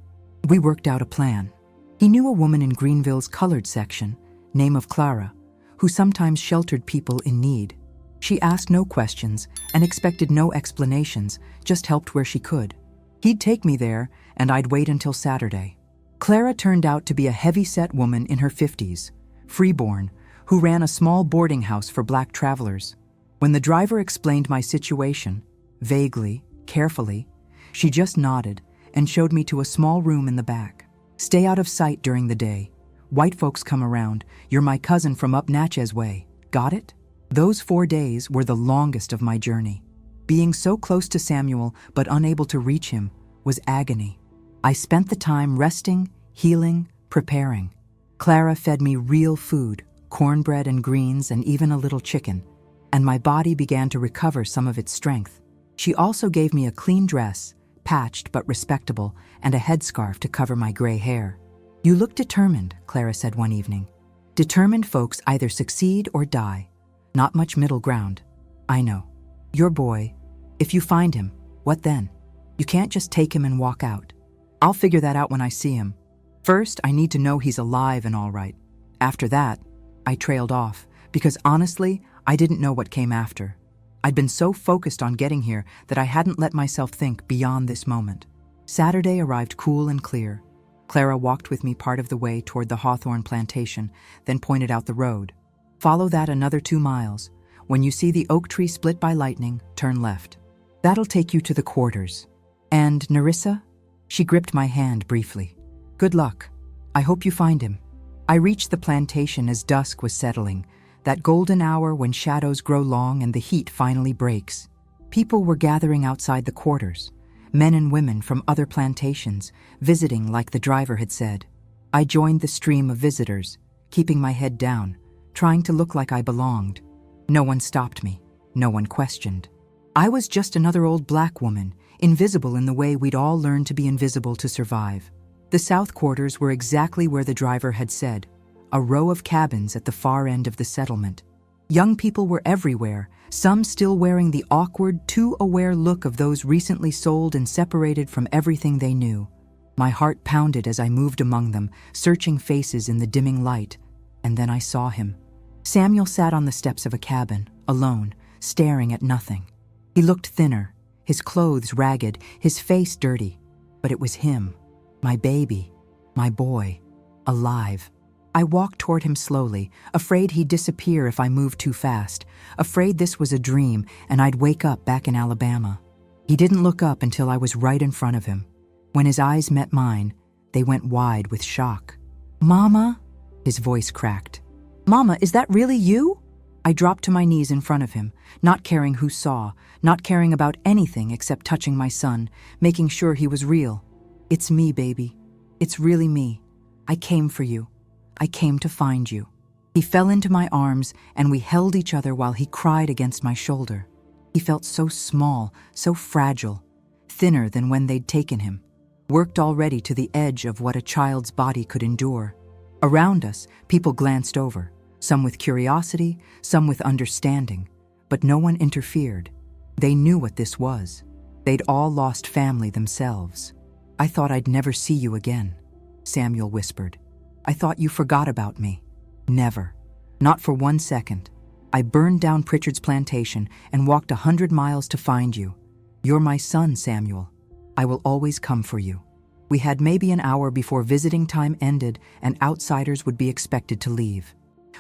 We worked out a plan. He knew a woman in Greenville's colored section, name of Clara, who sometimes sheltered people in need. She asked no questions and expected no explanations, just helped where she could. He'd take me there, and I'd wait until Saturday. Clara turned out to be a heavy-set woman in her 50s, freeborn, who ran a small boarding house for black travelers. When the driver explained my situation, vaguely, carefully, she just nodded and showed me to a small room in the back. "Stay out of sight during the day. White folks come around. You're my cousin from up Natchez way. Got it?" Those 4 days were the longest of my journey. Being so close to Samuel but unable to reach him was agony. I spent the time resting, healing, preparing. Clara fed me real food, cornbread and greens and even a little chicken, and my body began to recover some of its strength. She also gave me a clean dress, patched but respectable, and a headscarf to cover my gray hair. "You look determined," Clara said one evening. Determined folks either succeed or die. Not much middle ground. I know. Your boy. If you find him, what then? You can't just take him and walk out. I'll figure that out when I see him. First, I need to know he's alive and all right. After that, I trailed off, because honestly, I didn't know what came after. I'd been so focused on getting here that I hadn't let myself think beyond this moment. Saturday arrived cool and clear. Clara walked with me part of the way toward the hawthorn plantation, then pointed out the road. Follow that another 2 miles. When you see the oak tree split by lightning, turn left. That'll take you to the quarters. And Nerissa? She gripped my hand briefly. Good luck. I hope you find him. I reached the plantation as dusk was settling, that golden hour when shadows grow long and the heat finally breaks. People were gathering outside the quarters, men and women from other plantations, visiting like the driver had said. I joined the stream of visitors, keeping my head down, trying to look like I belonged. No one stopped me. No one questioned. I was just another old black woman, invisible in the way we'd all learned to be invisible to survive. The south quarters were exactly where the driver had said, a row of cabins at the far end of the settlement. Young people were everywhere, some still wearing the awkward, too aware look of those recently sold and separated from everything they knew. My heart pounded as I moved among them, searching faces in the dimming light, and then I saw him. Samuel sat on the steps of a cabin, alone, staring at nothing. He looked thinner, his clothes ragged, his face dirty, but it was him, my baby, my boy, alive. I walked toward him slowly, afraid he'd disappear if I moved too fast, afraid this was a dream and I'd wake up back in Alabama. He didn't look up until I was right in front of him. When his eyes met mine, they went wide with shock. Mama? His voice cracked. Mama, is that really you? I dropped to my knees in front of him, not caring who saw, not caring about anything except touching my son, making sure he was real. It's me, baby. It's really me. I came for you. I came to find you. He fell into my arms and we held each other while he cried against my shoulder. He felt so small, so fragile, thinner than when they'd taken him, worked already to the edge of what a child's body could endure. Around us, people glanced over, some with curiosity, some with understanding, but no one interfered. They knew what this was. They'd all lost family themselves. I thought I'd never see you again, Samuel whispered. I thought you forgot about me. Never. Not for 1 second. I burned down Pritchard's plantation and walked 100 miles to find you. You're my son, Samuel. I will always come for you. We had maybe an hour before visiting time ended and outsiders would be expected to leave.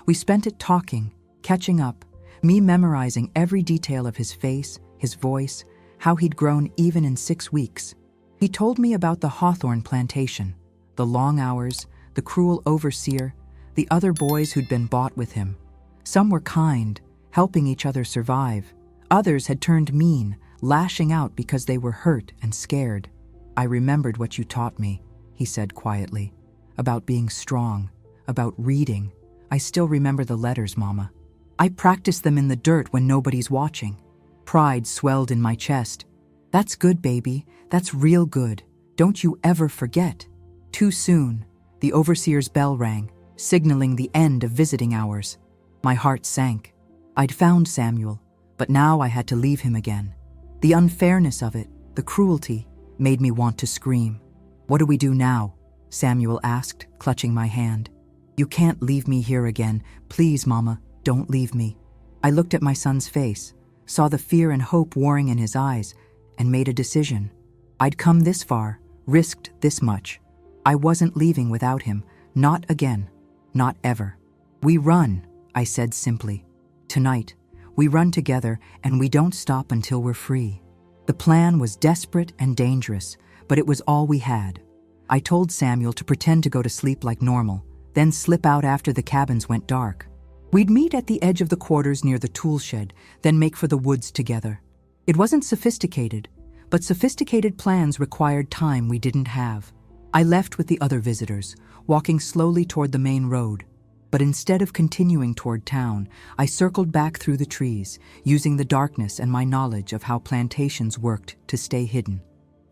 We spent it talking, catching up, me memorizing every detail of his face, his voice, how he'd grown even in 6 weeks. He told me about the hawthorn plantation, the long hours, the cruel overseer, the other boys who'd been bought with him. Some were kind, helping each other survive. Others had turned mean, lashing out because they were hurt and scared. I remembered what you taught me, he said quietly, about being strong, about reading. I still remember the letters, Mama. I practiced them in the dirt when nobody's watching. Pride swelled in my chest. That's good, baby. That's real good. Don't you ever forget. Too soon. The overseer's bell rang, signaling the end of visiting hours. My heart sank. I'd found Samuel, but now I had to leave him again. The unfairness of it, the cruelty, made me want to scream. What do we do now? Samuel asked, clutching my hand. You can't leave me here again. Please, Mama, don't leave me. I looked at my son's face, saw the fear and hope warring in his eyes, and made a decision. I'd come this far, risked this much. I wasn't leaving without him, not again, not ever. We run, I said simply. Tonight, we run together and we don't stop until we're free. The plan was desperate and dangerous, but it was all we had. I told Samuel to pretend to go to sleep like normal, then slip out after the cabins went dark. We'd meet at the edge of the quarters near the tool shed, then make for the woods together. It wasn't sophisticated, but sophisticated plans required time we didn't have. I left with the other visitors, walking slowly toward the main road. But instead of continuing toward town, I circled back through the trees, using the darkness and my knowledge of how plantations worked to stay hidden.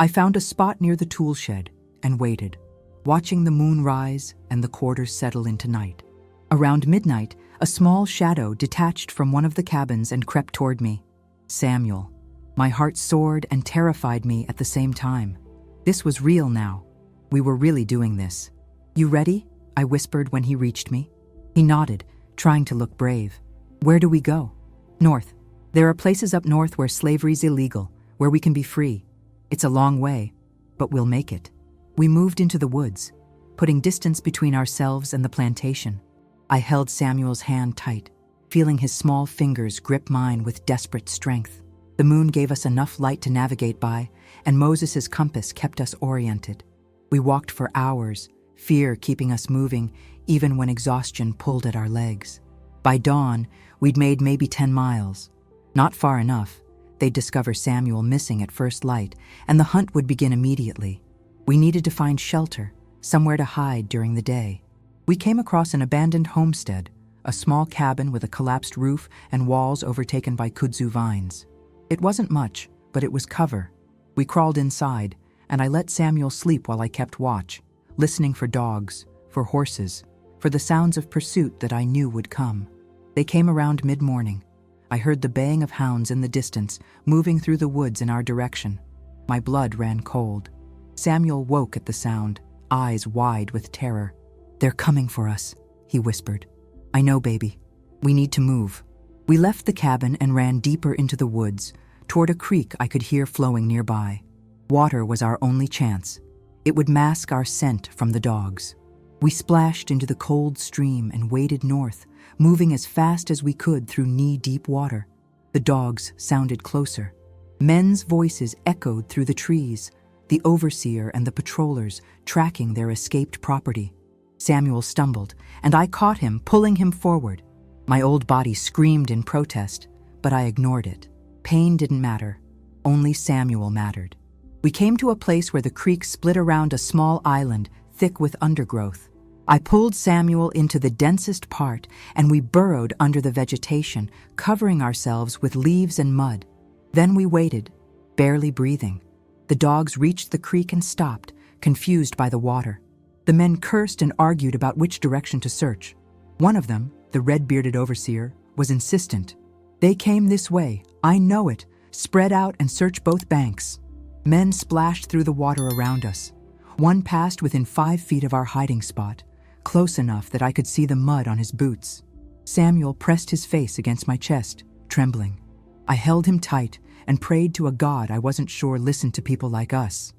I found a spot near the tool shed and waited, watching the moon rise and the quarters settle into night. Around midnight, a small shadow detached from one of the cabins and crept toward me. Samuel. My heart soared and terrified me at the same time. This was real now. We were really doing this. "You ready?" I whispered when he reached me. He nodded, trying to look brave. "Where do we go?" "North. There are places up north where slavery's illegal, where we can be free. It's a long way, but we'll make it." We moved into the woods, putting distance between ourselves and the plantation. I held Samuel's hand tight, feeling his small fingers grip mine with desperate strength. The moon gave us enough light to navigate by, and Moses's compass kept us oriented. We walked for hours, fear keeping us moving even when exhaustion pulled at our legs. By dawn, we'd made maybe 10 miles. Not far enough. They'd discover Samuel missing at first light, and the hunt would begin immediately. We needed to find shelter, somewhere to hide during the day. We came across an abandoned homestead, a small cabin with a collapsed roof and walls overtaken by kudzu vines. It wasn't much, but it was cover. We crawled inside, and I let Samuel sleep while I kept watch, listening for dogs, for horses, for the sounds of pursuit that I knew would come. They came around mid-morning. I heard the baying of hounds in the distance, moving through the woods in our direction. My blood ran cold. Samuel woke at the sound, eyes wide with terror. "They're coming for us," he whispered. "I know, baby. We need to move." We left the cabin and ran deeper into the woods, toward a creek I could hear flowing nearby. Water was our only chance. It would mask our scent from the dogs. We splashed into the cold stream and waded north, moving as fast as we could through knee-deep water. The dogs sounded closer. Men's voices echoed through the trees, the overseer and the patrollers tracking their escaped property. Samuel stumbled, and I caught him, pulling him forward. My old body screamed in protest, but I ignored it. Pain didn't matter. Only Samuel mattered. We came to a place where the creek split around a small island, thick with undergrowth. I pulled Samuel into the densest part, and we burrowed under the vegetation, covering ourselves with leaves and mud. Then we waited, barely breathing. The dogs reached the creek and stopped, confused by the water. The men cursed and argued about which direction to search. One of them, the red-bearded overseer, was insistent. "They came this way, I know it. Spread out and search both banks." Men splashed through the water around us. One passed within 5 feet of our hiding spot, close enough that I could see the mud on his boots. Samuel pressed his face against my chest, trembling. I held him tight and prayed to a God I wasn't sure listened to people like us.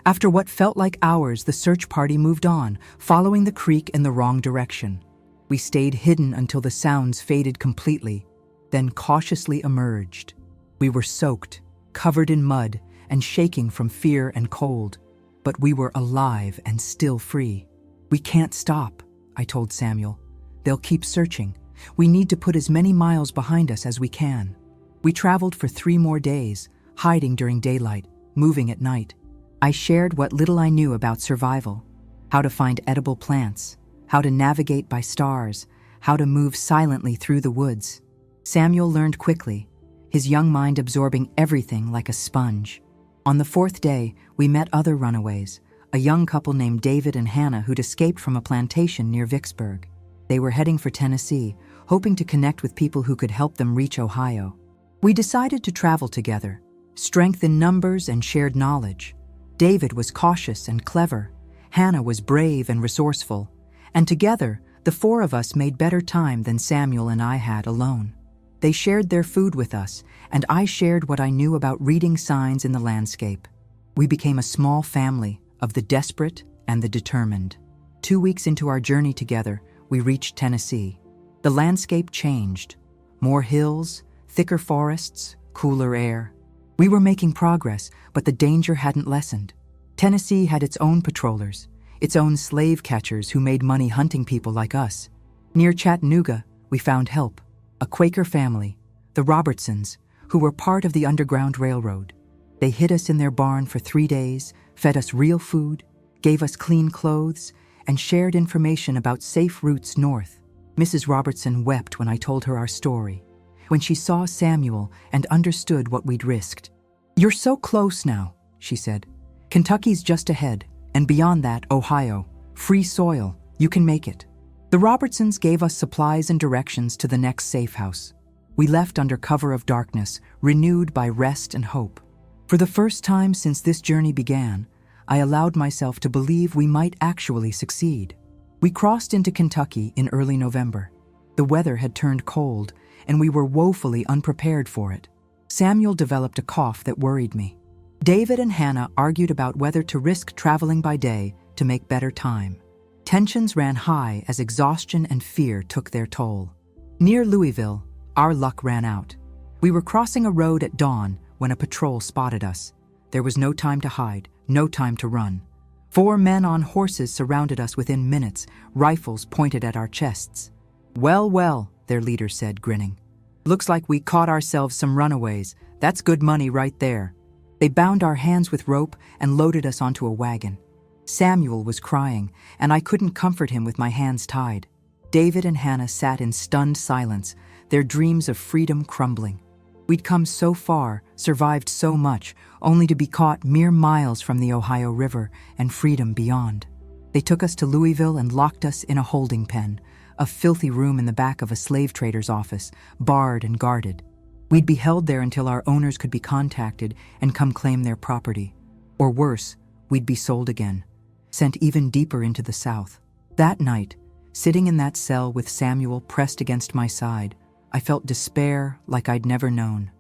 After what felt like hours, the search party moved on, following the creek in the wrong direction. We stayed hidden until the sounds faded completely, then cautiously emerged. We were soaked, covered in mud, and shaking from fear and cold, but we were alive and still free. "We can't stop," I told Samuel. "They'll keep searching. We need to put as many miles behind us as we can." We traveled for 3 more days, hiding during daylight, moving at night. I shared what little I knew about survival, how to find edible plants, how to navigate by stars, how to move silently through the woods. Samuel learned quickly, his young mind absorbing everything like a sponge. On the 4th day, we met other runaways, a young couple named David and Hannah who'd escaped from a plantation near Vicksburg. They were heading for Tennessee, hoping to connect with people who could help them reach Ohio. We decided to travel together, strength in numbers and shared knowledge. David was cautious and clever. Hannah was brave and resourceful. And together, the 4 of us made better time than Samuel and I had alone. They shared their food with us, and I shared what I knew about reading signs in the landscape. We became a small family of the desperate and the determined. 2 weeks into our journey together, we reached Tennessee. The landscape changed. More hills, thicker forests, cooler air. We were making progress, but the danger hadn't lessened. Tennessee had its own patrollers, its own slave catchers who made money hunting people like us. Near Chattanooga, we found help. A Quaker family, the Robertsons, who were part of the Underground Railroad. They hid us in their barn for 3 days, fed us real food, gave us clean clothes, and shared information about safe routes north. Mrs. Robertson wept when I told her our story, when she saw Samuel and understood what we'd risked. "You're so close now," she said. "Kentucky's just ahead, and beyond that, Ohio. Free soil. You can make it." The Robertsons gave us supplies and directions to the next safe house. We left under cover of darkness, renewed by rest and hope. For the first time since this journey began, I allowed myself to believe we might actually succeed. We crossed into Kentucky in early November. The weather had turned cold, and we were woefully unprepared for it. Samuel developed a cough that worried me. David and Hannah argued about whether to risk traveling by day to make better time. Tensions ran high as exhaustion and fear took their toll. Near Louisville, our luck ran out. We were crossing a road at dawn when a patrol spotted us. There was no time to hide, no time to run. 4 men on horses surrounded us within minutes, rifles pointed at our chests. "Well, well," their leader said, grinning. "Looks like we caught ourselves some runaways. That's good money right there." They bound our hands with rope and loaded us onto a wagon. Samuel was crying, and I couldn't comfort him with my hands tied. David and Hannah sat in stunned silence, their dreams of freedom crumbling. We'd come so far, survived so much, only to be caught mere miles from the Ohio River and freedom beyond. They took us to Louisville and locked us in a holding pen, a filthy room in the back of a slave trader's office, barred and guarded. We'd be held there until our owners could be contacted and come claim their property. Or worse, we'd be sold again, sent even deeper into the South. That night, sitting in that cell with Samuel pressed against my side, I felt despair like I'd never known.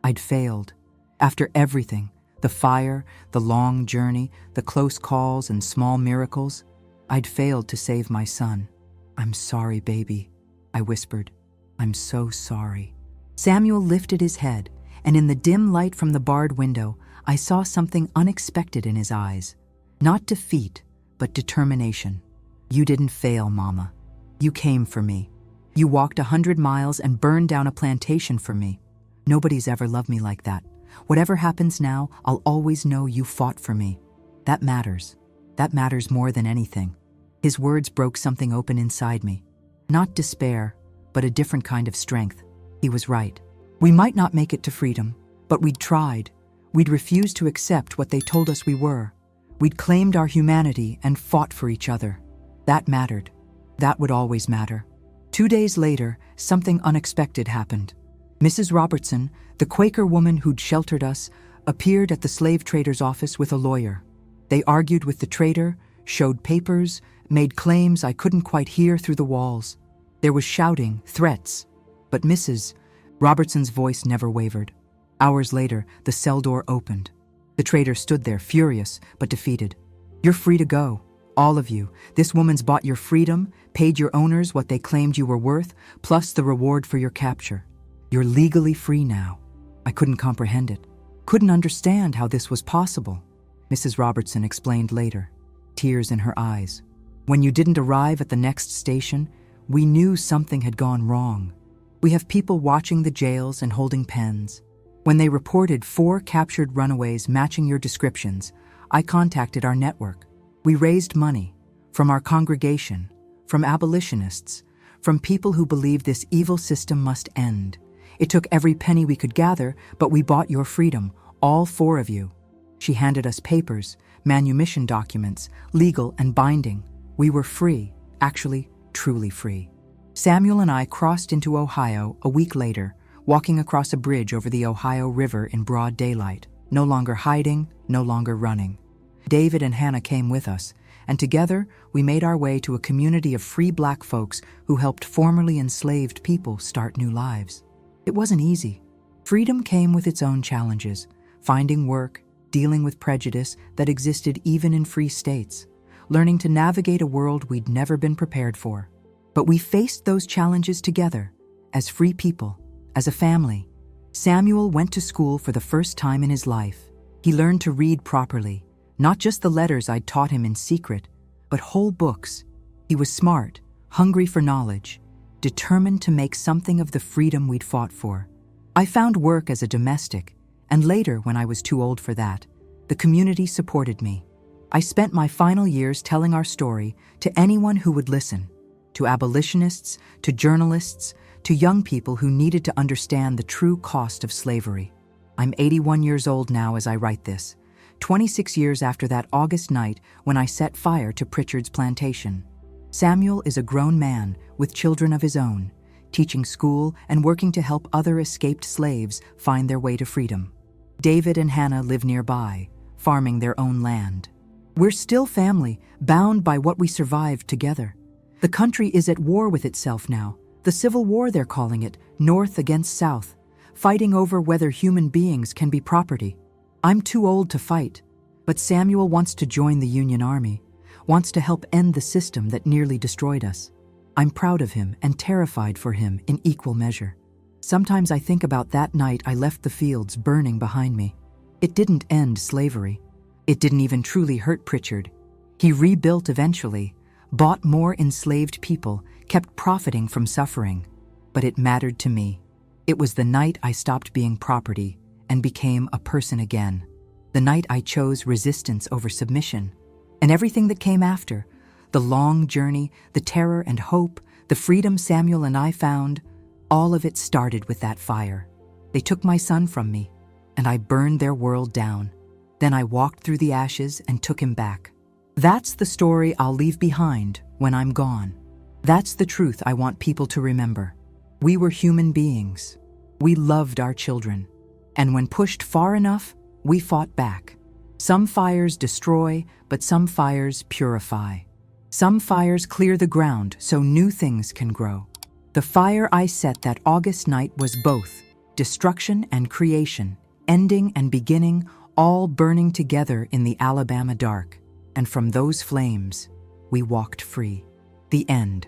I'd failed. After everything, the fire, the long journey, the close calls and small miracles, I'd failed to save my son. "I'm sorry, baby," I whispered. "I'm so sorry." Samuel lifted his head, and in the dim light from the barred window, I saw something unexpected in his eyes. Not defeat, but determination. "You didn't fail, Mama. You came for me. You walked 100 miles and burned down a plantation for me. Nobody's ever loved me like that. Whatever happens now, I'll always know you fought for me. That matters. That matters more than anything." His words broke something open inside me. Not despair, but a different kind of strength. He was right. We might not make it to freedom, but we'd tried. We'd refused to accept what they told us we were. We'd claimed our humanity and fought for each other. That mattered. That would always matter. 2 days later, something unexpected happened. Mrs. Robertson, the Quaker woman who'd sheltered us, appeared at the slave trader's office with a lawyer. They argued with the trader, showed papers, made claims I couldn't quite hear through the walls. There was shouting, threats, but Mrs. Robertson's voice never wavered. Hours later, the cell door opened. The trader stood there, furious but defeated. "You're free to go. All of you. This woman's bought your freedom, paid your owners what they claimed you were worth, plus the reward for your capture. You're legally free now." I couldn't comprehend it. Couldn't understand how this was possible. Mrs. Robertson explained later, tears in her eyes. "When you didn't arrive at the next station, we knew something had gone wrong. We have people watching the jails and holding pens. When they reported 4 captured runaways matching your descriptions, I contacted our network. We raised money from our congregation, from abolitionists, from people who believed this evil system must end. It took every penny we could gather, but we bought your freedom, all 4 of you." She handed us papers, manumission documents, legal and binding. We were free, actually, truly free. Samuel and I crossed into Ohio a week later, walking across a bridge over the Ohio River in broad daylight, no longer hiding, no longer running. David and Hannah came with us, and together we made our way to a community of free Black folks who helped formerly enslaved people start new lives. It wasn't easy. Freedom came with its own challenges, finding work, dealing with prejudice that existed even in free states, learning to navigate a world we'd never been prepared for. But we faced those challenges together, as free people, as a family. Samuel went to school for the first time in his life. He learned to read properly, not just the letters I'd taught him in secret, but whole books. He was smart, hungry for knowledge, determined to make something of the freedom we'd fought for. I found work as a domestic, and later, when I was too old for that, the community supported me. I spent my final years telling our story to anyone who would listen, to abolitionists, to journalists, to young people who needed to understand the true cost of slavery. I'm 81 years old now as I write this, 26 years after that August night when I set fire to Pritchard's plantation. Samuel is a grown man with children of his own, teaching school and working to help other escaped slaves find their way to freedom. David and Hannah live nearby, farming their own land. We're still family, bound by what we survived together. The country is at war with itself now, the Civil War they're calling it, North against South, fighting over whether human beings can be property. I'm too old to fight, but Samuel wants to join the Union Army, wants to help end the system that nearly destroyed us. I'm proud of him and terrified for him in equal measure. Sometimes I think about that night I left the fields burning behind me. It didn't end slavery. It didn't even truly hurt Pritchard. He rebuilt eventually, bought more enslaved people, kept profiting from suffering. But it mattered to me. It was the night I stopped being property and became a person again. The night I chose resistance over submission. And everything that came after, the long journey, the terror and hope, the freedom Samuel and I found, all of it started with that fire. They took my son from me, and I burned their world down. Then I walked through the ashes and took him back. That's the story I'll leave behind when I'm gone. That's the truth I want people to remember. We were human beings. We loved our children. And when pushed far enough, we fought back. Some fires destroy, but some fires purify. Some fires clear the ground so new things can grow. The fire I set that August night was both destruction and creation, ending and beginning, all burning together in the Alabama dark. And from those flames, we walked free. The end.